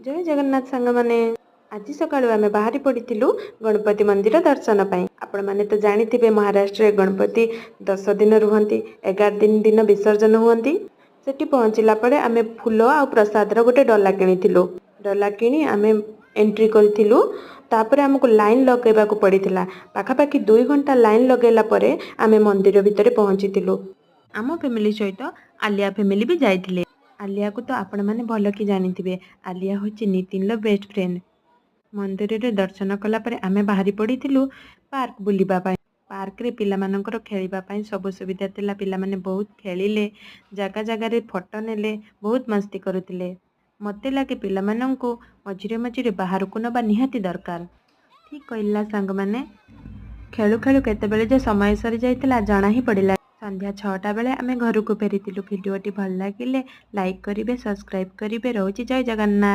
जय जगन्नाथ सांग माने आज सकाळु आमे बाहरी पड़िथिलु गणपति मंदिर दर्शन पाई। आपण माने तो जानिथिबे महाराष्ट्र गणपति 10 दिन रुहंती, 11 दिन विसर्जन हुअंती। सेठी पहुँचला परे आमे फूल आ प्रसाद रो गोटे डला किनिथिलु। डला किनी आमे एंट्री करथिलु। तापरे हमको लाइन लगेबा को पड़िथिला। पाखापाखि 2 घंटा लाइन लगेला परे आमे मंदिर भितरे पहुँचीथिलु। आम फैमिली सहित आलिया फैमिली भी जाइथिले। आलिया को तो आपण माने भल कि जानिथिबे। आलिया होची नितिन लो बेस्ट फ्रेंड। मंदिर रे दर्शन कला परे आमे बाहरी पड़िथिलु पार्क बुलिबा पाई। पार्क रे पिला मानकर खेलिबा पाई सब सुविधा थिला। पिला माने बहुत खेलिले, जागा जागा रे फोटो नेले, बहुत मस्ती करुथिले। मते लागे पिला मानंकु मझिरे मझिरे बाहर को नबा निहाती दरकार। ठीक कहला सांग माने। खेलु खेलु केतेबेले जे समय सरी जाइतिला जाना ही पड़िला। संध्या 6टा बेले आमे घर को फेरिथिलु। भिडियोटी भल लागिले लाइक करिवे, सब्सक्राइब करिवे। रहूची जय जगन्नाथ।